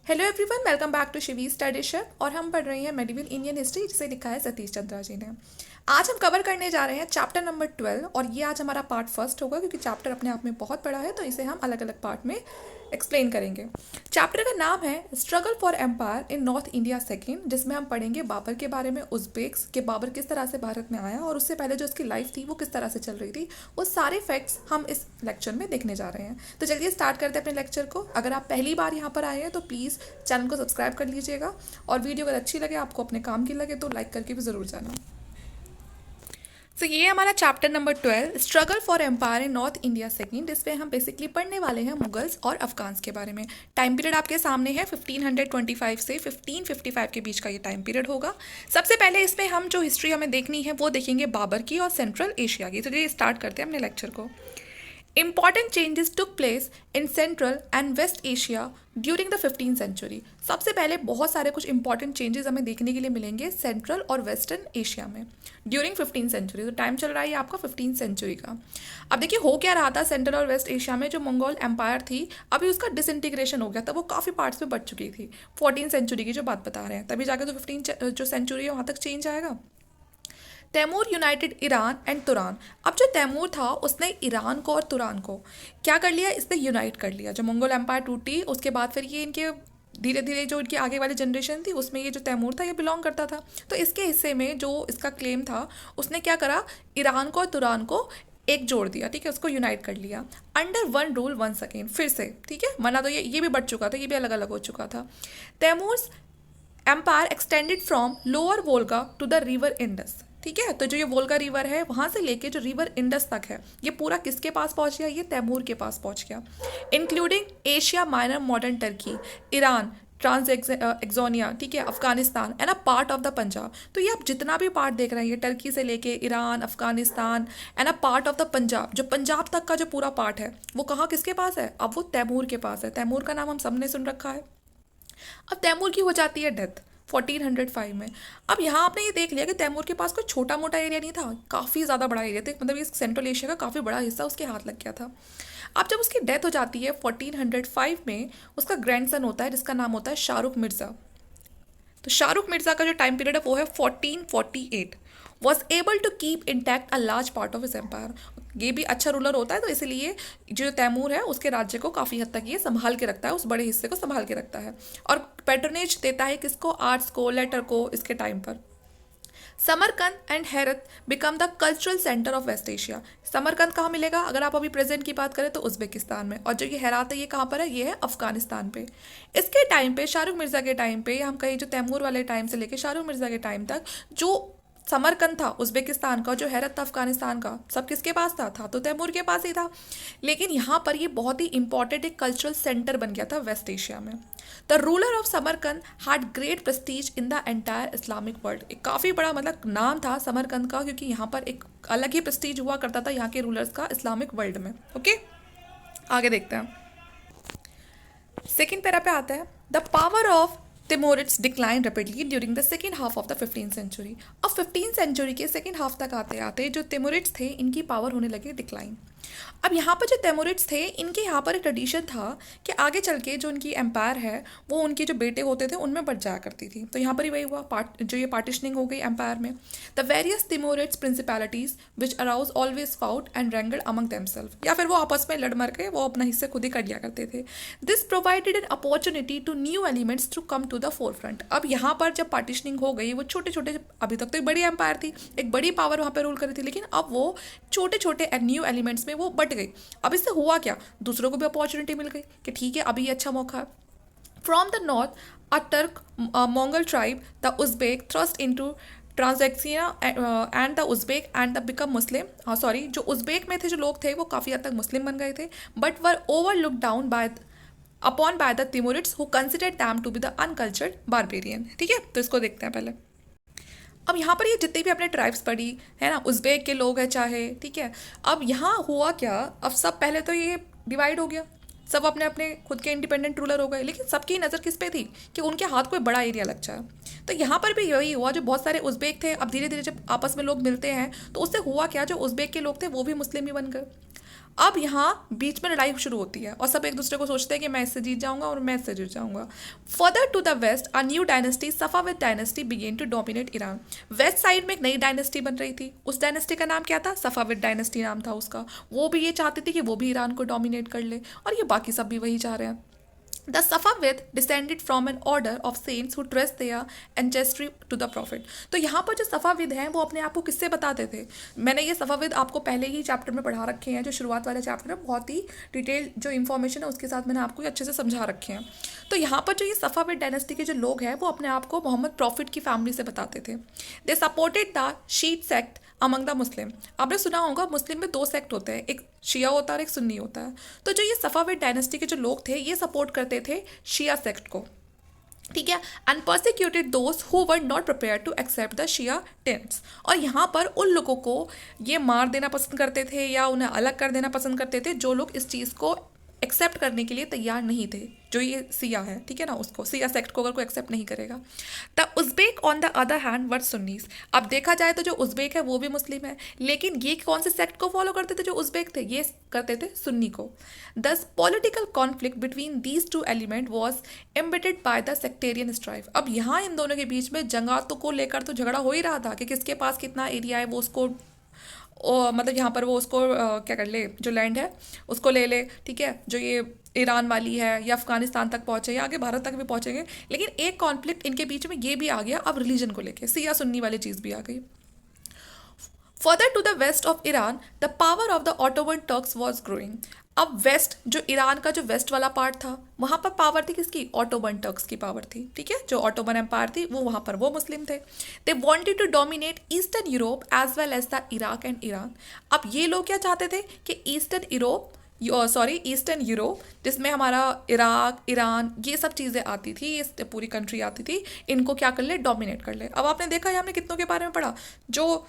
Hello everyone, welcome back to Shivi studyship. और हम पढ़ रहे हैं मेडिवल इंडियन हिस्ट्री, जिसे लिखा है सतीश चंद्रा जी ने। आज हम कवर करने जा रहे हैं चैप्टर नंबर 12 और ये आज हमारा पार्ट फर्स्ट होगा क्योंकि चैप्टर अपने आप में बहुत बड़ा है, तो इसे हम अलग अलग पार्ट में एक्सप्लेन करेंगे। चैप्टर का नाम है struggle for empire in North India second, जिसमें हम पढ़ेंगे बाबर के बारे में, उज़्बेक्स के बाबर किस तरह से भारत में आया और उससे पहले जो उसकी लाइफ थी वो किस तरह से चल रही थी, वो सारे फैक्ट्स हम इस लेक्चर में देखने जा रहे हैं। तो चलिए स्टार्ट करते हैं अपने लेक्चर को। अगर आप पहली बार यहाँ पर आए हैं तो प्लीज़ चैनल को सब्सक्राइब कर लीजिएगा और वीडियो अगर अच्छी लगे, आपको अपने काम की लगे, तो लाइक करके भी ज़रूर जाना। तो ये हमारा chapter number 12 struggle for empire in North India second. इसमें हम बेसिकली पढ़ने वाले हैं मुगल्स और अफगान्स के बारे में। टाइम पीरियड आपके सामने है 1525 से 1555 के बीच का ये टाइम पीरियड होगा। सबसे पहले इसमें हम जो हिस्ट्री हमें देखनी है वो देखेंगे बाबर की और सेंट्रल एशिया की। तो ये स्टार्ट करते हैं अपने लेक्चर को। Important changes took place in Central and West Asia during the 15th century। सबसे पहले बहुत सारे कुछ इंपॉर्टेंट चेंजेस हमें देखने के लिए मिलेंगे सेंट्रल और वेस्टर्न एशिया में ड्यूरिंग 15th सेंचुरी। तो टाइम चल रहा है आपका 15th सेंचुरी का। अब देखिए हो क्या रहा था सेंट्रल और वेस्ट एशिया में। जो मंगोल एम्पायर थी अभी उसका डिसइंटीग्रेशन हो गया था, वो काफ़ी पार्ट्स में बट चुकी थी। 14th सेंचुरी की जो बात बता रहे हैं, तभी जाकर तो 15 जो सेंचुरी है वहाँ तक चेंज आएगा। Timur united Iran and Turan. अब जो तैमूर था उसने ईरान को और तुरान को क्या कर लिया, इसने यूनाइट कर लिया। जो मंगोल एम्पायर टूटी उसके बाद फिर ये इनके धीरे धीरे जो इनकी आगे वाली जनरेशन थी उसमें ये जो तैमूर था ये बिलोंग करता था। तो इसके हिस्से में जो इसका क्लेम था उसने क्या करा, ईरान को और तुरान को एक जोड़ दिया, ठीक है, उसको यूनाइट कर लिया under one rule once again, फिर से, ठीक है। वरना तो ये भी बढ़ चुका था, ये भी अलग अलग हो चुका था। Timur's empire extended from lower Volga to the river Indus, ठीक है। तो जो ये वोल्गा रिवर है वहां से लेके जो रिवर इंडस तक है ये पूरा किसके पास पहुंच गया, ये तैमूर के पास पहुंच गया। Including Asia Minor modern Turkey, Iran, Transoxiana, ठीक है, Afghanistan and a part of the Punjab. तो ये आप जितना भी पार्ट देख रहे हैं, ये टर्की से लेके Iran, Afghanistan and a part of the Punjab, जो पंजाब तक का जो पूरा पार्ट है वो कहाँ किसके पास है, अब वो तैमूर के पास है। तैमूर का नाम हम सबने सुन रखा है। अब तैमूर की हो जाती है डेथ 1405 में। अब यहाँ आपने ये देख लिया कि तैमूर के पास कोई छोटा मोटा एरिया नहीं था, काफ़ी ज़्यादा बड़ा एरिया था, मतलब ये सेंट्रल एशिया का काफ़ी बड़ा हिस्सा उसके हाथ लग गया था। अब जब उसकी डेथ हो जाती है 1405 में, उसका ग्रैंडसन होता है जिसका नाम होता है शाहरुख मिर्ज़ा। तो शाहरुख मिर्ज़ा का जो टाइम पीरियड है वो है 1448। Was able to keep intact a large part of his empire. ये भी अच्छा रूलर होता है, तो इसलिए जो तैमूर है उसके राज्य को काफ़ी हद तक ये संभाल के रखता है, उस बड़े हिस्से को संभाल के रखता है और पैट्रनेज देता है किसको, आर्ट्स को, लेटर को। इसके टाइम पर Samarkand and Herat become the cultural centre of West Asia. Samarkand कहाँ मिलेगा, अगर आप अभी प्रेजेंट की बात करें तो उज्बेकिस्तान में, और जो ये हेरात है ये कहाँ पर है, ये है अफगानिस्तान पे। इसके टाइम पे शाहरुख मिर्ज़ा के टाइम पे, हम कहीं जो तैमूर वाले टाइम से लेके शाहरुख मिर्ज़ा के टाइम तक, जो समरकंद था उज्बेकिस्तान का, जो हैरत था अफगानिस्तान का, सब किसके पास था तो तैमूर के पास ही था। लेकिन यहाँ पर ये बहुत ही इंपॉर्टेंट एक कल्चरल सेंटर बन गया था वेस्ट एशिया में। The ruler of Samarkand had great Prestige in the entire Islamic world. एक काफ़ी बड़ा मतलब नाम था समरकंद का, क्योंकि यहाँ पर एक अलग ही प्रेस्टीज हुआ करता था यहाँ के रूलर्स का इस्लामिक वर्ल्ड में। ओके, आगे देखते हैं। सेकेंड पैरा पे आता है the power of Timurids declined rapidly during the second half of the 15th century। अब 15th सेंचुरी के सेकेंड हाफ तक आते आते जो तिमुरिड्स थे इनकी पावर होने लगी डिक्लाइन। अब यहाँ पर जो तिमुरिड्स थे इनके यहाँ पर एक ट्रेडिशन था कि आगे चल के जो उनकी एम्पायर है वो उनके जो बेटे होते थे उनमें बढ़ जाया करती थी। तो यहाँ पर ही वही हुआ, जो ये पार्टिशनिंग हो गई एम्पायर में। The various Timurids principalities which arose always fought and wrangled among themselves, या फिर वो आपस में लड़ मर के वो अपना हिस्से खुद ही कर लिया करते थे। This provided an opportunity to new elements to come to the forefront. अब यहाँ पर जब पार्टिशनिंग हो गई, वो छोटे छोटे, अभी तक तो एक बड़ी एम्पायर थी, एक बड़ी पावर वहाँ पर रूल कर रही थी, लेकिन अब वो छोटे छोटे न्यू एलिमेंट्स में वो बट गई। अब इससे हुआ क्या, दूसरों को भी अपॉर्चुनिटी मिल गई कि ठीक है अभी ये अच्छा मौका है। From the north a Turk Mongol tribe the Uzbek thrust into Transoxiana and the Uzbek and the become Muslim. Sorry, जो उज्बेक में थे जो लोग थे वो काफ़ी हद तक मुस्लिम बन गए थे, but were over look down by upon by the Timurids who considered them to be the uncultured barbarian. ठीक है, तो इसको देखते हैं पहले। अब यहाँ पर ये जितने भी अपने ट्राइब्स पड़ी है ना, उज्बेक के लोग हैं चाहे, ठीक है। अब यहाँ हुआ क्या, अब सब पहले तो ये डिवाइड हो गया, सब अपने अपने खुद के इंडिपेंडेंट रूलर हो गए, लेकिन सबकी नज़र किस पे थी कि उनके हाथ कोई बड़ा एरिया लग जाए। तो यहाँ पर भी यही हुआ, जो बहुत सारे उज्बेक थे अब धीरे धीरे जब आपस में लोग मिलते हैं तो उससे हुआ क्या, जो उज्बेक के लोग थे वो भी मुस्लिम ही बन गए। अब यहाँ बीच में लड़ाई शुरू होती है और सब एक दूसरे को सोचते हैं कि मैं इससे जीत जाऊंगा और मैं इससे जीत जाऊंगा. Further to the west a new dynasty Safavid dynasty began to dominate Iran. West side में एक नई डायनेस्टी बन रही थी. उस डायनेस्टी का नाम क्या था? सफाविद डायनेस्टी नाम था उसका. वो भी ये चाहती थी कि वो भी ईरान को डोमिनेट कर ले और ये बाकी सब भी वही चाह रहे हैं. The Safavid descended from an order of saints who traced their ancestry to the prophet. तो यहाँ पर जो सफ़ाविद हैं वो अपने आप को किससे बताते थे? मैंने ये सफ़ाविद आपको पहले ही चैप्टर में पढ़ा रखे हैं, जो शुरुआत वाले चैप्टर में बहुत ही डिटेल जो इन्फॉर्मेशन है उसके साथ मैंने आपको अच्छे से समझा रखे हैं. तो यहाँ पर जो ये सफ़ाविद डायनेस्टी के जो लोग हैं वो अपने आप को मोहम्मद प्रॉफिट की फैमिली से बताते थे. They supported the sheet sect among the Muslim. आपने सुना होगा मुस्लिम में दो सेक्ट होते हैं, एक शिया होता है और एक सुन्नी होता है. तो जो ये सफ़ाविद डायनेस्टी के जो लोग थे ये सपोर्ट करते थे शिया सेक्ट को, ठीक है. And persecuted those who were not prepare to accept the Shia tenets. और यहाँ पर उन लोगों को ये मार देना पसंद करते थे या उन्हें अलग कर देना पसंद करते थे जो लोग इस चीज़ को एक्सेप्ट करने के लिए तैयार नहीं थे. जो ये सिया है, ठीक है ना, उसको सिया सेक्ट को अगर कोई एक्सेप्ट नहीं करेगा. The Uzbek on the other hand were Sunnis. अब देखा जाए तो जो उज़्बेक है वो भी मुस्लिम है, लेकिन ये कौन से सेक्ट को फॉलो करते थे? जो उज़्बेक थे ये करते थे सुन्नी को. दस political conflict between these two element was embedded by the sectarian strife. अब यहाँ इन दोनों के बीच में जंगातों को लेकर तो झगड़ा हो ही रहा था कि किसके पास कितना एरिया है, वो उसको मतलब यहाँ पर वो उसको क्या कर ले, जो लैंड है उसको ले ले, ठीक है. जो ये ईरान वाली है या अफगानिस्तान तक पहुँचे या आगे भारत तक भी पहुँचेंगे. लेकिन एक कॉन्फ्लिक्ट इनके बीच में ये भी आ गया अब रिलीजन को लेके, सिया सुन्नी वाली चीज़ भी आ गई. Further to the west of Iran the power of the Ottoman Turks was growing. अब वेस्ट, जो ईरान का जो वेस्ट वाला पार्ट था, वहाँ पर पावर थी किसकी? ऑटोमन टर्क्स की पावर थी, ठीक है. जो ऑटोमन एम्पायर थी वो वहाँ पर वो मुस्लिम थे. They wanted to dominate eastern Europe as well as the Iraq and Iran. अब ये लोग क्या चाहते थे कि ईस्टर्न यूरोप जिसमें हमारा इराक, ईरान, ये सब चीज़ें आती थी, ये पूरी कंट्री आती थी, इनको क्या कर ले? डोमिनेट कर ले. अब आपने देखा है, हमने कितनों के बारे में पढ़ा, जो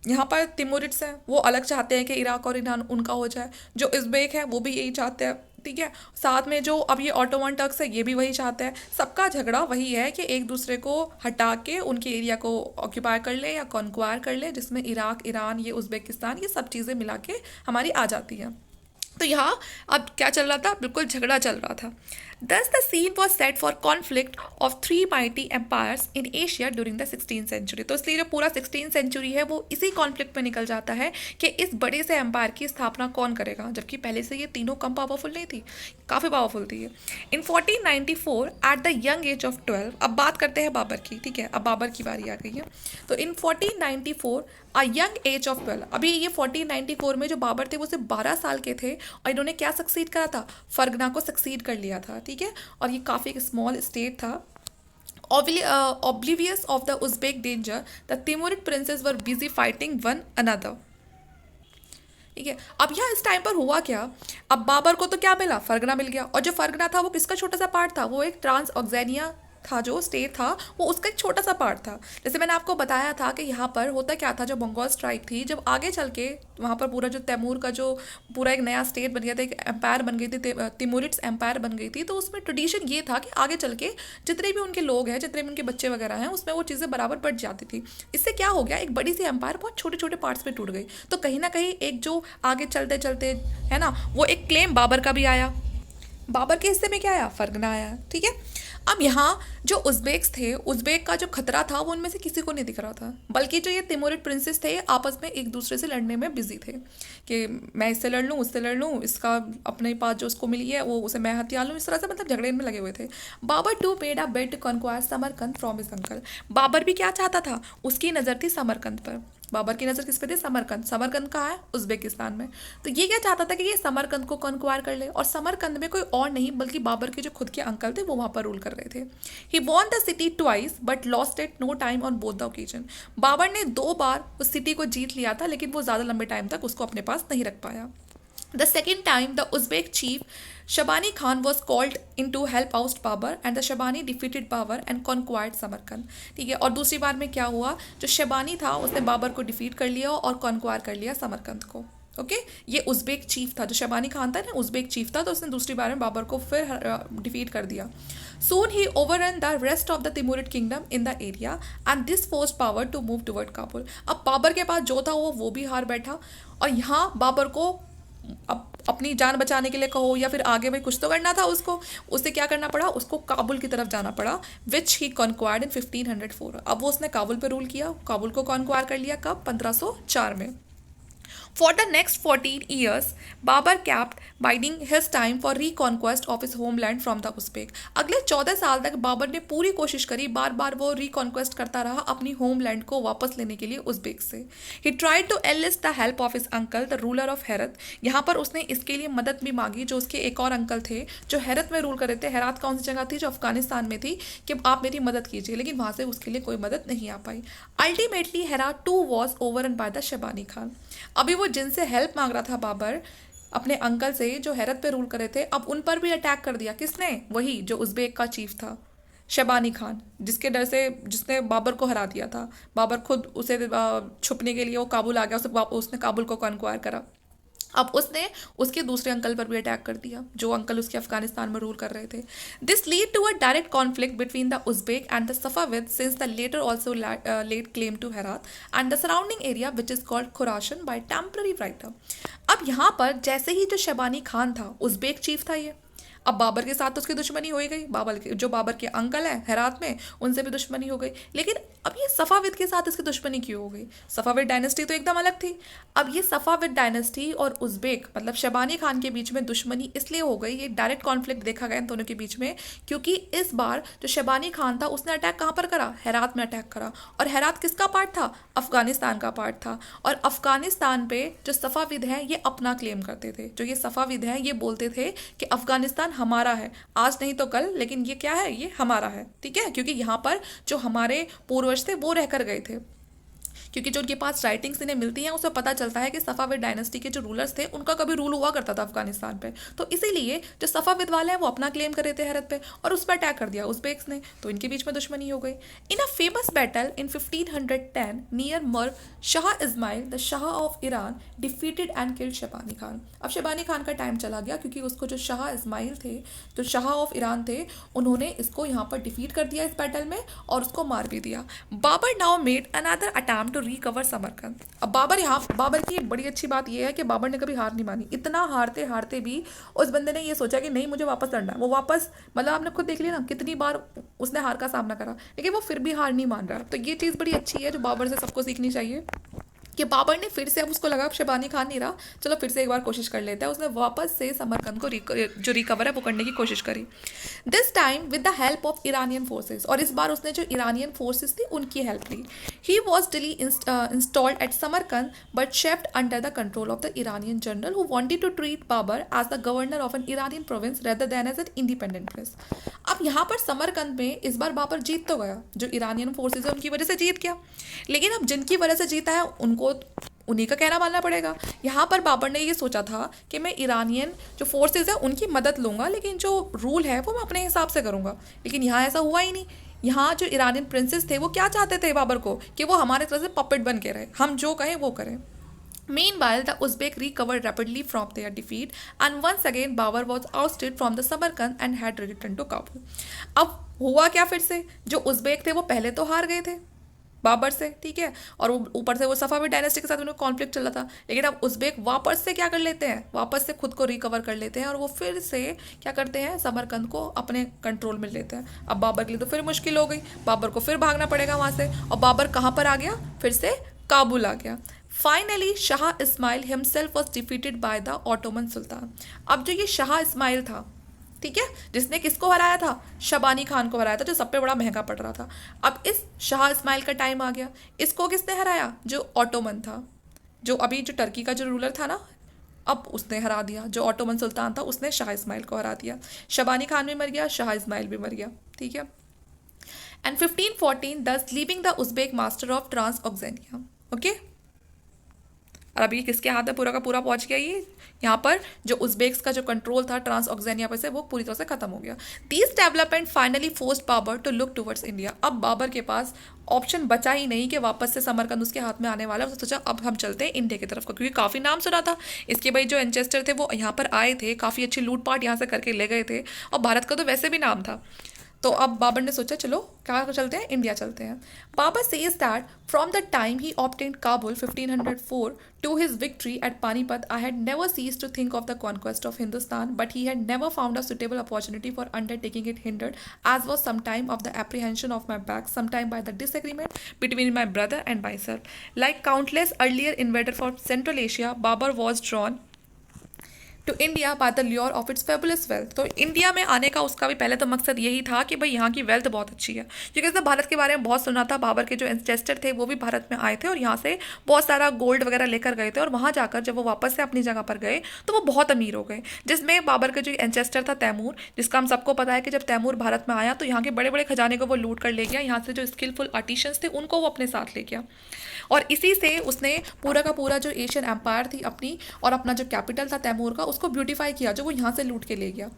यहाँ पर तिमोरिड्स हैं वो अलग चाहते हैं कि इराक और ईरान उनका हो जाए. जो उज़्बेक है वो भी यही चाहते हैं, ठीक है. साथ में जो अब ये ऑटोमन टर्क्स है ये भी वही चाहते हैं. सबका झगड़ा वही है कि एक दूसरे को हटा के उनके एरिया को ऑक्यूपाई कर ले या कॉन्क्वायर कर ले, जिसमें इराक, ईरान, ये उज़्बेकिस्तान, ये सब चीज़ें मिला के हमारी आ जाती हैं. तो यहाँ अब क्या चल रहा था? बिल्कुल झगड़ा चल रहा था. Thus the scene was set for conflict of three mighty empires in Asia during the 16th century. तो इसलिए जो पूरा 16th सेंचुरी है वो इसी कॉन्फ्लिक्ट में निकल जाता है कि इस बड़े से एम्पायर की स्थापना कौन करेगा, जबकि पहले से ये तीनों कम पावरफुल नहीं थी, काफ़ी पावरफुल थी. इन 1494 at the young age of 12, अब बात करते हैं बाबर की, ठीक है. अब बाबर की बारी आ गई है. तो इन 1494 अ यंग एज ऑफ 12, अभी ये 1494 में जो बाबर थे वो सिर्फ 12 साल के थे और इन्होंने क्या सक्सीड करा था? फरगना को सक्सीड कर लिया था, ठीक है. और ये काफ़ी एक स्मॉल स्टेट था. oblivious of the Uzbek danger, the Timurid princes were busy fighting one another. ठीक है. अब यहाँ इस टाइम पर हुआ क्या? अब बाबर को तो क्या मिला? फरगना मिल गया. और जो फरगना था वो किसका छोटा सा पार्ट था? वो एक ट्रांस ऑक्जेनिया था, जो स्टेट था वो उसका एक छोटा सा पार्ट था. जैसे मैंने आपको बताया था कि यहाँ पर होता क्या था, जो बंगाल स्ट्राइक थी, जब आगे चल के वहाँ पर पूरा जो तैमूर का जो पूरा एक नया स्टेट बन गया था, एक एम्पायर बन गई थी, तिमुरिड्स एम्पायर बन गई थी. तो उसमें ट्रेडिशन ये था कि आगे चल के जितने भी उनके लोग हैं, जितने भी उनके बच्चे वगैरह हैं, उसमें वो चीज़ें बराबर बढ़ जाती थी. इससे क्या हो गया? एक बड़ी सी एम्पायर बहुत छोटे छोटे पार्ट्स में टूट गई. तो कहीं ना कहीं एक जो आगे चलते चलते है ना, वो एक क्लेम बाबर का भी आया. बाबर के हिस्से में क्या आया? फरगना आया, ठीक है. अब यहाँ जो उज़्बेक्स थे, उज़्बेक का जो खतरा था वो उनमें से किसी को नहीं दिख रहा था, बल्कि जो ये तिमुरिड प्रिंसेस थे आपस में एक दूसरे से लड़ने में बिजी थे कि मैं इससे लड़ लूँ, उससे लड़ लूँ, इसका अपने पास जो उसको मिली है वो उसे मैं हथियार लूँ, इस तरह से मतलब झगड़े में लगे हुए थे. Babur too made a bet to conquer Samarkand from his uncle. Babur भी क्या चाहता था? उसकी नज़र थी समरकंद पर. बाबर की नज़र किस पे थी? समरकंद. समरकंद कहाँ है? उज़्बेकिस्तान में. तो ये क्या चाहता था कि ये समरकंद को कॉन्क्वायर कर ले. और समरकंद में कोई और नहीं बल्कि बाबर के जो खुद के अंकल थे वो वहाँ पर रूल कर रहे थे. He won the city twice but lost it no time on both the occasion. Babur ने 2 बार उस सिटी को जीत लिया था, लेकिन वो ज़्यादा लंबे टाइम तक उसको अपने पास नहीं रख पाया. The second time, the Uzbek chief Shabani Khan was called in to help oust Babur, and the Shabani defeated Babur and conquered Samarkand. ठीक है. और दूसरी बार में क्या हुआ? जो शबानी था उसने बाबर को डिफीट कर लिया और कॉन्क्वायर कर लिया समरकंद को. ओके. ये उज़्बेक चीफ था, जो शबानी खान था ना, उज़्बेक चीफ था, तो उसने दूसरी बार में बाबर को फिर डिफीट कर दिया. Soon he overran the rest of the Timurid kingdom in the area, and this forced Babur to move toward Kabul. अब बाबर के पास जो था वो भी हार बैठा और यहाँ बाबर को अब अपनी जान बचाने के लिए कहो या फिर आगे भाई कुछ तो करना था उसको, उसे क्या करना पड़ा, उसको काबुल की तरफ जाना पड़ा, विच ही कॉन्क्वायर्ड इन 1504। अब वो उसने काबुल पे रूल किया, काबुल को कॉन्क्वायर कर लिया कब, 1504 में। For the next 14 years, Babur kept biding his time for reconquest of his homeland from the Uzbek। अगले 14 साल तक बाबर ने पूरी कोशिश करी, बार बार वो रिकॉन्क्वेस्ट करता रहा अपनी होमलैंड को वापस लेने के लिए उज़्बेक से। He tried to enlist the help of his uncle, the ruler of Herat. यहाँ पर उसने इसके लिए मदद भी मांगी, जो उसके एक और अंकल थे जो हेरत में रूल कर रहे थे। हेरात कौन सी जगह थी, जो अफगानिस्तान में थी, कि आप मेरी मदद कीजिए, लेकिन वहाँ से उसके लिए कोई मदद नहीं आ पाई। Ultimately Herat too was overrun by the Shaibani Khan. अभी वो जिनसे हेल्प मांग रहा था बाबर अपने अंकल से, जो हेरत पे रूल कर रहे थे, अब उन पर भी अटैक कर दिया। किसने, वही जो उज़्बेक का चीफ था शबानी खान, जिसके डर से जिसने बाबर को हरा दिया था। बाबर खुद उसे छुपने के लिए वो काबुल आ गया, उसने काबुल को कॉन्क्वायर करा। अब उसने उसके दूसरे अंकल पर भी अटैक कर दिया, जो अंकल उसके अफगानिस्तान में रूल कर रहे थे। This lead to a direct conflict between the Uzbek and the Safavid, since the latter also laid claim to Herat and the surrounding area which is called Khurasan by temporary writer. अब यहाँ पर जैसे ही जो शबानी खान था, Uzbek chief था ये, अब बाबर के साथ तो उसकी दुश्मनी हो ही गई, बाबर के अंकल हैं हेरात में, उनसे भी दुश्मनी हो गई। लेकिन अब ये सफाविद के साथ इसकी दुश्मनी क्यों हो गई? सफाविद डायनेस्टी तो एकदम अलग थी। अब ये सफाविद डायनेस्टी और उज़्बेक मतलब शबानी खान के बीच में दुश्मनी इसलिए हो गई, ये डायरेक्ट कॉन्फ्लिक्ट देखा गया इन दोनों के बीच में, क्योंकि इस बार जो शबानी खान था उसने अटैक कहाँ पर करा, हेरात में अटैक करा। और हेरात किसका पार्ट था, अफगानिस्तान का पार्ट था। और अफगानिस्तान पे जो सफाविद हैं ये अपना क्लेम करते थे, जो ये सफाविद हैं ये बोलते थे कि अफगानिस्तान हमारा है, आज नहीं तो कल, लेकिन ये क्या है, ये हमारा है, ठीक है। क्योंकि यहाँ पर जो हमारे पूर्वज थे वो रहकर गए थे, क्योंकि जो उनके पास राइटिंग्स इन्हें मिलती हैं उससे पता चलता है कि सफाविद डायनेस्टी के जो रूलर्स थे उनका कभी रूल हुआ करता था अफगानिस्तान पे। तो इसीलिए जो सफाविद वाले हैं वो अपना क्लेम कर रहे थे हेरत पे, और उस पर अटैक कर दिया उज़्बेक्स ने, तो इनके बीच में दुश्मनी हो गई। In a famous battle in 1510 near Merv, Shah Ismail the Shah of Iran defeated and killed Shaibani Khan. अब शबानी खान का टाइम चला गया, क्योंकि उसको जो शाह इस्माइल थे, जो शाह ऑफ ईरान थे, उन्होंने इसको यहाँ पर डिफीट कर दिया इस बैटल में और उसको मार भी दिया। Babur now made another attempt to recover Samarkand. अब बाबर की एक बड़ी अच्छी बात यह है कि बाबर ने कभी हार नहीं मानी। इतना हारते हारते भी उस बंदे ने ये सोचा कि नहीं मुझे वापस लड़ना है। वो वापस, मतलब आपने खुद देख लिया ना कितनी बार उसने हार का सामना करा, लेकिन वो फिर भी हार नहीं मान रहा। तो ये चीज़ बड़ी अच्छी है जो बाबर से सबको सीखनी चाहिए, कि बाबर ने फिर से, अब उसको लगा अब शबानी खान नहीं रहा, चलो फिर से एक बार कोशिश कर लेता है। उसने वापस से समरकंद को जो रिकवर है वो करने की कोशिश करी, this time with the help of Iranian forces. और इस बार उसने जो ईरानियन फोर्सेस थी उनकी हेल्प ली। He was duly installed at Samarkand but shaped under the control of the Iranian general who wanted to treat Babur as the governor of an Iranian province rather than as an independent place. अब यहाँ पर समरकंद में इस बार बाबर जीत तो गया, जो Iranian forces है उनकी वजह से जीत गया, लेकिन अब जिनकी वजह से जीता है उनको उन्हीं का कहना मानना पड़ेगा। यहाँ पर बाबर ने ये सोचा था कि मैं ईरानियन जो फोर्सेज है उनकी मदद लूँगा, लेकिन जो रूल है वो मैं अपने हिसाब से करूँगा। लेकिन यहाँ ऐसा हुआ ही नहीं। यहाँ जो ईरानियन प्रिंसेस थे वो क्या चाहते थे बाबर को, कि वो हमारे तरह से पपेट बन के रहे, हम जो कहें वो करें। Meanwhile, the Uzbek recovered rapidly from their defeat, and once again Babur was ousted from the Samarkand and had returned to Kabul. अब हुआ क्या, फिर से जो उज़्बेक थे वो पहले तो हार गए थे बाबर से, ठीक है, और ऊपर से वो सफाविद डायनेस्टी के साथ उन्हें कॉन्फ्लिक्ट चला था। लेकिन अब उज़्बेक वापस से क्या कर लेते हैं, वापस से खुद को रिकवर कर लेते हैं, और वो फिर से क्या करते हैं, समरकंद को अपने कंट्रोल में लेते हैं। अब बाबर के लिए तो फिर मुश्किल हो गई, बाबर को फिर भागना पड़ेगा वहाँ से, और बाबर कहाँ पर आ गया, फिर से काबुल आ गया। Finally Shah Ismail himself was defeated by the Ottoman sultan. अब जो ये शाह इस्माइल था, ठीक है, जिसने किसको हराया था, शबानी खान को हराया था, जो सब पे बड़ा महंगा पड़ रहा था। अब इस शाह इस्माइल का टाइम आ गया। इसको किसने हराया, जो ऑटोमन था, जो अभी जो टर्की का जो रूलर था ना, अब उसने हरा दिया। जो ऑटोमन सुल्तान था उसने शाह इस्माइल को हरा दिया। शबानी खान भी मर गया, शाह इस्माइल भी मर गया, ठीक है। And 1514 thus leaving the Uzbek master of Transoxiana. Okay, और अभी किसके हाथ में पूरा का पूरा पहुंच गया, ये यहाँ पर जो उज़्बेक्स का जो कंट्रोल था ट्रांसऑक्सेनिया पर से, वो पूरी तरह से खत्म हो गया। This development finally forced Babur to look towards India. अब बाबर के पास ऑप्शन बचा ही नहीं कि वापस से समरकंद उसके हाथ में आने वाला है। उसने सोचा अब हम चलते हैं इंडिया की तरफ, क्योंकि काफ़ी नाम सुना था इसके, भाई जो एंचेस्टर थे वो यहाँ पर आए थे, काफ़ी अच्छी लूटपाट यहाँ से करके ले गए थे, और भारत का तो वैसे भी नाम था। तो अब बाबर ने सोचा चलो क्या चलते हैं, इंडिया चलते हैं। Babur says that from the time he obtained Kabul 1504 to his victory at Panipat, I had never ceased to think of the conquest of Hindustan, but he had never found a suitable opportunity for undertaking it, hindered, as was sometime of the apprehension of my back, sometime by the disagreement between my brother and myself. Like countless earlier invaders from Central Asia, Babur was drawn to India by the lure of its fabulous wealth. तो India में आने का उसका भी पहले तो मकसद यही था कि भाई यहाँ की वेल्थ बहुत अच्छी है, क्योंकि उसने भारत के बारे में बहुत सुना था। बाबर के जो एंसेस्टर थे वो भी भारत में आए थे और यहाँ से बहुत सारा गोल्ड वगैरह लेकर गए थे, और वहाँ जाकर जब वो वापस से अपनी जगह पर गए तो वो बहुत अमीर हो गए। जिसमें बाबर का जो एंसेस्टर था तैमूर, जिसका हम सबको पता है कि जब तैमूर भारत में आया तो यहाँ के बड़े बड़े खजाने को वो लूट कर ले गया, यहाँ से जो स्किलफुल आर्टिशंस थे उनको वो अपने साथ ले गया, और इसी से उसने पूरा का पूरा जो एशियन एम्पायर थी अपनी और अपना जो कैपिटल था तैमूर का उसको ब्यूटीफाई किया, जो वो यहाँ से लूट के ले गया।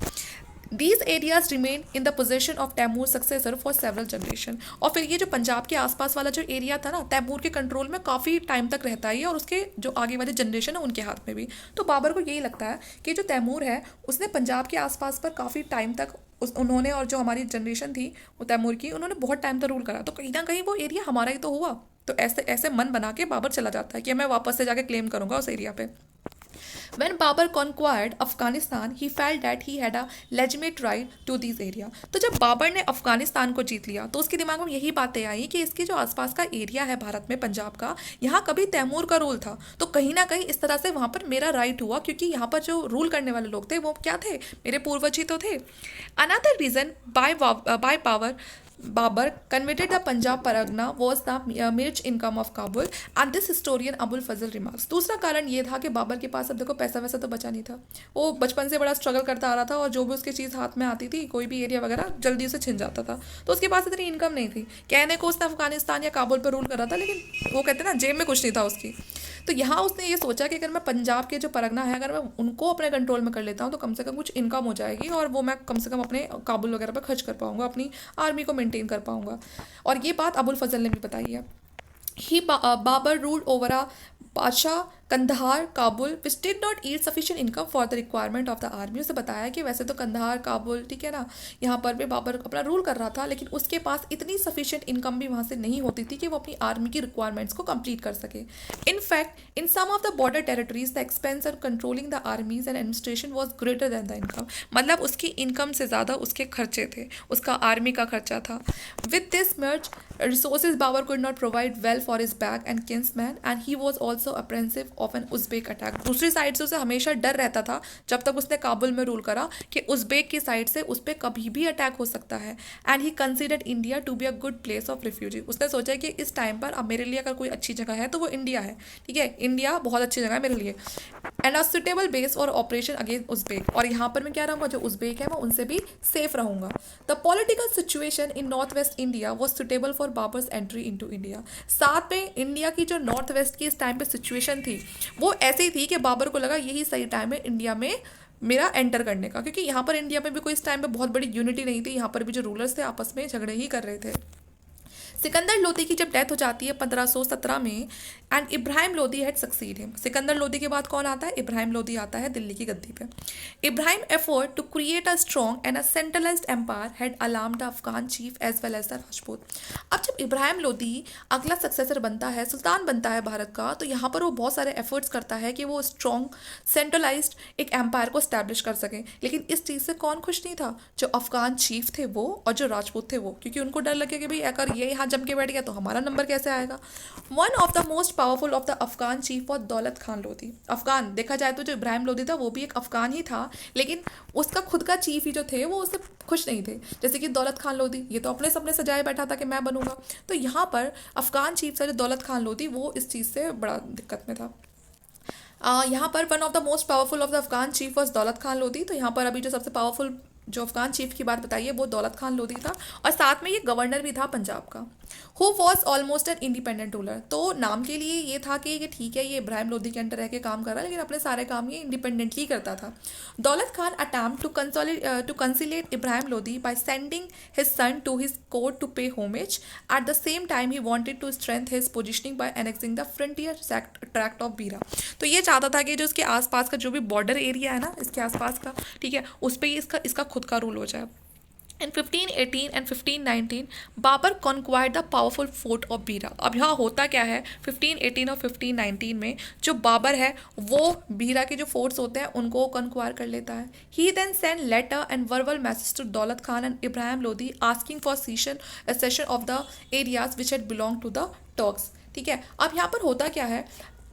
These areas remained in the possession of Taimur's successor for several generation। और फिर ये जो पंजाब के आसपास वाला जो एरिया था ना, तैमूर के कंट्रोल में काफ़ी टाइम तक रहता है, और उसके जो आगे वाली जनरेशन है उनके हाथ में भी। तो बाबर को यही लगता है कि जो तैमूर है उसने पंजाब के आसपास पर काफ़ी टाइम तक उन्होंने, और जो हमारी जनरेशन थी वो तैमूर की, उन्होंने बहुत टाइम तक रूल करा, तो कहीं ना कहीं वो एरिया हमारा ही तो हुआ। तो ऐसे ऐसे मन बना के बाबर चला जाता है कि मैं वापस से जाके क्लेम करूंगा उस एरिया पे। When Babur conquered Afghanistan, he felt that he had a legitimate right to these area। तो जब बाबर ने अफगानिस्तान को जीत लिया तो उसके दिमाग में यही बातें आई कि इसके जो आसपास का एरिया है भारत में, पंजाब का, यहाँ कभी तैमूर का रूल था, तो कहीं ना कहीं इस तरह से वहाँ पर मेरा राइट हुआ, क्योंकि यहाँ पर जो रूल करने वाले लोग थे वो क्या थे, मेरे पूर्वज ही तो थे। Another reason by power Babur converted the Punjab Paragana was the major income of Kabul, and this historian Abul Fazl remarks। दूसरा कारण ये था कि बाबर के पास अब देखो पैसा वैसा तो बचा नहीं था, वो बचपन से बड़ा स्ट्रगल करता आ रहा था, और जो भी उसकी चीज़ हाथ में आती थी, कोई भी एरिया वगैरह जल्दी उसे छिन जाता था, तो उसके पास इतनी इनकम नहीं थी। कहने को उसने अफगानिस्तान या काबुल पर रूल करा था, लेकिन वो कहते हैं ना जेब में कुछ नहीं था उसकी। तो यहाँ उसने ये सोचा कि अगर मैं पंजाब के जो परगना है अगर मैं उनको अपने कंट्रोल में कर लेता हूँ तो कम से कम कुछ इनकम हो जाएगी, और वो मैं कम से कम अपने काबुल वगैरह पर खर्च कर पाऊंगा, अपनी आर्मी को मेंटेन कर पाऊंगा। और ये बात अबुल फजल ने भी बताई है। Babar ruled over a badshah Kandahar Kabul which did not eat sufficient income for the requirement of the army. उसे बताया कि वैसे तो कंधार काबुल ठीक है ना, यहाँ पर भी बाबर अपना रूल कर रहा था, लेकिन उसके पास इतनी सफिशिएंट इनकम भी वहाँ से नहीं होती थी कि वो अपनी आर्मी की रिक्वायरमेंट्स को कंप्लीट कर सके। In fact in some of the border territories the expense of controlling the armies and administration was greater than the income. मतलब उसकी इनकम से ज़्यादा उसके खर्चे थे, उसका आर्मी का खर्चा था। With this merge resources Babur could not provide well for his back and kinsman, and he was also apprehensive of an Uzbek attack। दूसरी साइड से उसे हमेशा डर रहता था जब तक उसने काबुल में रूल करा कि उज़्बेक की साइड से उस पर कभी भी अटैक हो सकता है। And he considered India to be a good place of refugee. उसने सोचा कि इस टाइम पर अब मेरे लिए अगर कोई अच्छी जगह है तो वो इंडिया है, ठीक है, इंडिया बहुत अच्छी जगह है मेरे लिए, and a suitable base for operation against Uzbek. और यहाँ पर मैं क्या रहूँगा, जो उज़्बेक है मैं उनसे भी सेफ रहूँगा। The political situation in north west India was suitable for Babar's entry into India. साथ में इंडिया की जो नॉर्थ वेस्ट की इस टाइम पे सिचुएशन थी वो ऐसी थी कि बाबर को लगा यही सही टाइम है इंडिया में मेरा एंटर करने का, क्योंकि यहाँ पर इंडिया में भी कोई इस टाइम पे बहुत बड़ी यूनिटी नहीं थी, यहाँ पर भी जो रूलर्स थे आपस में झगड़े ही कर रहे थे। सिकंदर लोदी की जब डेथ हो जाती है 1517 में, and Ibrahim Lodi had succeed him. Sikandar Lodi के बाद कौन आता है, इब्राहिम लोदी आता है दिल्ली की गद्दी पे। Ibrahim effort to create a strong and a centralised empire had alarmed the Afghan chief as well as the Rajput. अब जब इब्राहिम लोदी अगला सक्सेसर बनता है, सुल्तान बनता है भारत का, तो यहाँ पर वो बहुत सारे एफर्ट्स करता है कि वो स्ट्रॉन्ग सेंट्रलाइज्ड एक एम्पायर को स्टैब्लिश कर सके। लेकिन इस चीज़ से कौन खुश नहीं था, जो अफगान चीफ थे वो और जो राजपूत थे वो, क्योंकि उनको डर लगे कि भाई अगर ये यहाँ जम के बैठ गया तो हमारा नंबर कैसे आएगा। One of the most powerful of the Afghan chief was दौलत खान लोधी। अफगान देखा जाए तो जो इब्राहिम लोधी था वो भी एक अफगान ही था, लेकिन उसका खुद का चीफ ही जो थे वो उससे खुश नहीं थे। जैसे कि दौलत खान लोधी, ये तो अपने सपने सजाए बैठा था कि मैं बनूंगा, तो यहाँ पर अफगान चीफ से जो दौलत खान लोधी वो इस चीज़ से बड़ा दिक्कत में था। यहाँ पर one of the most powerful of the Afghan chief was दौलत खान लोधी। तो यहाँ पर अभी जो सबसे पावरफुल जो अफगान चीफ की बात बताइए वो दौलत खान लोधी था, और साथ में ये गवर्नर भी था पंजाब का। Who was almost an independent ruler. तो नाम के लिए ये था कि ये ठीक है ये इब्राहिम लोधी के अंडर रह के काम कर रहा है, लेकिन अपने सारे काम ये इंडिपेंडेंटली करता था। Daulat Khan attempt to conciliate Ibrahim Lodhi by sending his son to his court to pay homage. At the same time he wanted to strength his positioning by annexing the frontier tract of Bhira. तो ये चाहता था कि जो इसके आसपास का जो भी बॉर्डर एरिया है ना इसके आसपास का, ठीक है, उस पर इसका खुद का रूल हो जाए। In 1518 and 1519, Babur conquered the powerful fort of Bhira. अब यहाँ होता क्या है 1518 और 1519 में, जो बाबर है वो बीरा के जो फोर्ट्स होते हैं उनको कॉन्क्वायर कर लेता है। He then send letter and verbal message to Daulat Khan and Ibrahim Lodi asking for cession of the areas which had belong to the Turks. ठीक है, अब यहाँ पर होता क्या है,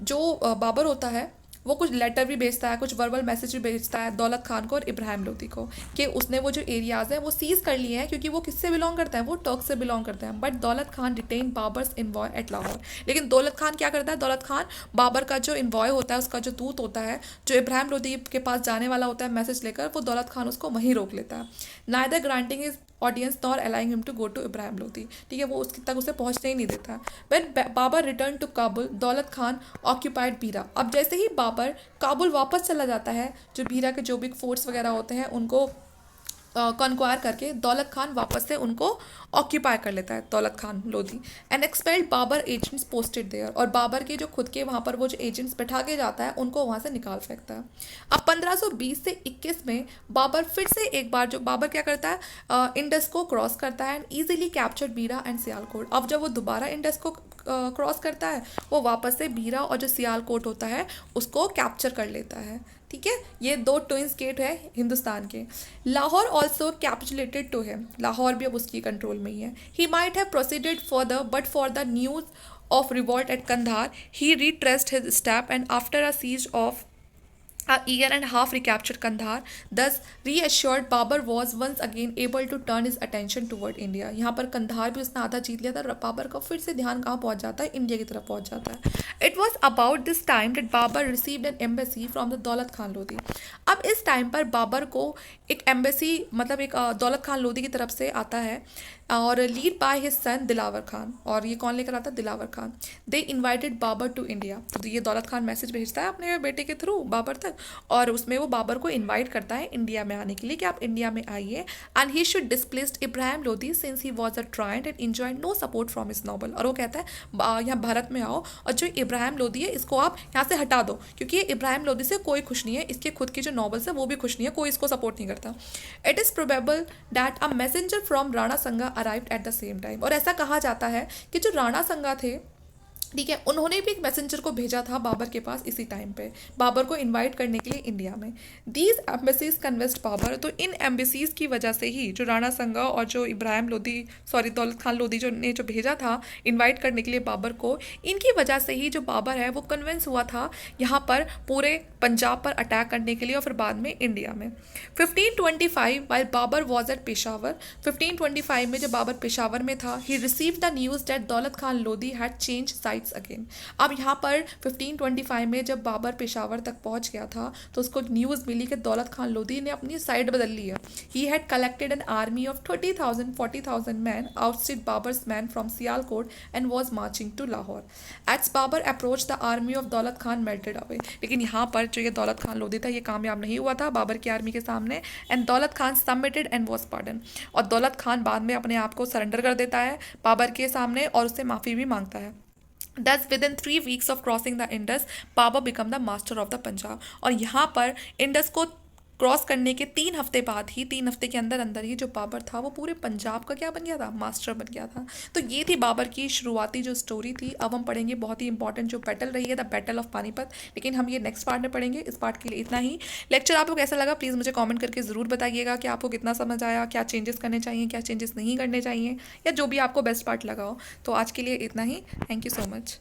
जो बाबर होता है वो कुछ लेटर भी भेजता है, कुछ वर्बल मैसेज भी भेजता है दौलत खान को और इब्राहिम लोदी को, कि उसने वो जो एरियाज़ हैं वो सीज कर लिए हैं, क्योंकि वो किससे बिलोंग करता है, वो टर्क से बिलोंग करते हैं। But Daulat Khan detain Babur's envoy at Lahore. लेकिन दौलत खान क्या करता है, दौलत खान बाबर का जो इन्वॉय होता है, उसका जो दूत होता है, जो इब्राहिम लोदी के पास जाने वाला होता है मैसेज लेकर, वो दौलत खान उसको वहीं रोक लेता है। Neither granting his audience nor allowing him to go to Ibrahim Lodi. ठीक है, वो उसकी तक उसे पहुंचने ही नहीं देता। When Babur return to Kabul, Daulat Khan occupied बीरा। अब जैसे ही बाबर काबुल वापस चला जाता है, जो बीरा के जो भी फोर्ट्स वगैरह होते हैं उनको कॉन्क्वायर करके दौलत खान वापस से उनको ऑक्यूपाई कर लेता है, Daulat Khan Lodhi. And expelled Babur agents posted there. और बाबर के जो खुद के वहाँ पर वो जो एजेंट्स बैठा के जाता है उनको वहाँ से निकाल फेंकता है। अब 1520 से 21 में बाबर फिर से एक बार, जो बाबर क्या करता है, इंडस को क्रॉस करता है एंड ईजिली कैप्चर्ड बीरा एंड सियालकोट। अब जब वो दोबारा इंडस को क्रॉस करता है, वो वापस से बीरा और जो सियालकोट होता है उसको कैप्चर कर लेता है। ठीक है, ये दो ट्विन स्टेट है हिंदुस्तान के। Lahore also capitulated to him. Lahore भी अब उसकी कंट्रोल में ही है। He might have proceeded further but for the news of revolt at Kandahar he retraced his step and after a siege of a year and a half recaptured Kandahar. Thus reassured, Babur was once again able to turn his attention toward India. यहाँ पर कंधार भी उसने आधा जीत लिया था, बाबर का फिर से ध्यान कहाँ पहुँच जाता है, इंडिया की तरफ पहुँच जाता है। It was about this time that Babur received an embassy from the दौलत खान लोधी। अब इस टाइम पर बाबर को एक एम्बेसी, मतलब एक दौलत खान लोधी की तरफ से आता है, और lead by his son Dilawar Khan. और ये कौन लेकर आता है, दिलावर खान। दे इन्वाइटेड बाबर टू इंडिया। तो ये दौलत खान मैसेज भेजता है अपने बेटे के थ्रू बाबर तक, और उसमें वो बाबर को इनवाइट करता है इंडिया में आने के लिए, कि आप इंडिया में आइए, and he should displaced Ibrahim Lodhi since he was a tyrant and enjoy no support from his noble. और वो कहता है यहाँ भारत में आओ और जो इब्राहिम लोधी है इसको आप यहाँ से हटा दो, क्योंकि ये इब्राहिम लोधी से कोई खुश नहीं है, इसके खुद के जो नॉवल्स है वो भी खुश नहीं है, कोई इसको सपोर्ट नहीं करता। It is probable that a messenger from Rana Sanga arrived at the same time. और ऐसा कहा जाता है कि जो राणा संगा थे, ठीक है, उन्होंने भी एक मैसेंजर को भेजा था बाबर के पास इसी टाइम पे, बाबर को इनवाइट करने के लिए इंडिया में। These embassies convinced Babur. तो इन एम्बेसीज की वजह से ही जो राणा संगा और जो इब्राहिम लोधी, सॉरी दौलत खान लोधी जो ने जो भेजा था इनवाइट करने के लिए बाबर को, इनकी वजह से ही जो बाबर है वो कन्विंस हुआ था यहाँ पर पूरे पंजाब पर अटैक करने के लिए, और फिर बाद में इंडिया में। 1525 while Babur was at Peshawar. 1525 में जब बाबर पेशावर में था, he receive the news that Daulat Khan Lodi had change side again. अब यहाँ पर 1525 में जब बाबर पेशावर तक पहुँच गया था तो उसको न्यूज़ मिली कि दौलत खान लोधी ने अपनी साइड बदल ली है। He had collected an army of 40,000 man ousted Babur's man from Sialkot and was marching to Lahore. As Babur approach the army of Daulat Khan melted away. लेकिन यहाँ पर जो ये दौलत खान लोधी था ये कामयाब नहीं हुआ था बाबर की आर्मी के सामने, एंड दौलत Khan submitted and was pardon. और दौलत खान बाद में अपने आप को सरेंडर कर देता है बाबर के सामने और उससे माफ़ी भी मांगता है। Thus, within 3 weeks of crossing the Indus, Babar become the master of the Punjab. और यहाँ पर इंडस को क्रॉस करने के 3 हफ्ते बाद ही, 3 हफ्ते के अंदर अंदर ही जो बाबर था वो पूरे पंजाब का क्या बन गया था, मास्टर बन गया था। तो ये थी बाबर की शुरुआती जो स्टोरी थी। अब हम पढ़ेंगे बहुत ही इंपॉर्टेंट जो बैटल रही है, द बैटल ऑफ पानीपत, लेकिन हम ये नेक्स्ट पार्ट में पढ़ेंगे। इस पार्ट के लिए इतना ही। लेक्चर आपको कैसा लगा प्लीज़ मुझे कॉमेंट करके ज़रूर बताइएगा कि आपको कितना समझ आया, क्या चेंजेस करने चाहिए, क्या चेंजेस नहीं करने चाहिए, या जो भी आपको बेस्ट पार्ट लगा हो। तो आज के लिए इतना ही। Thank you so much.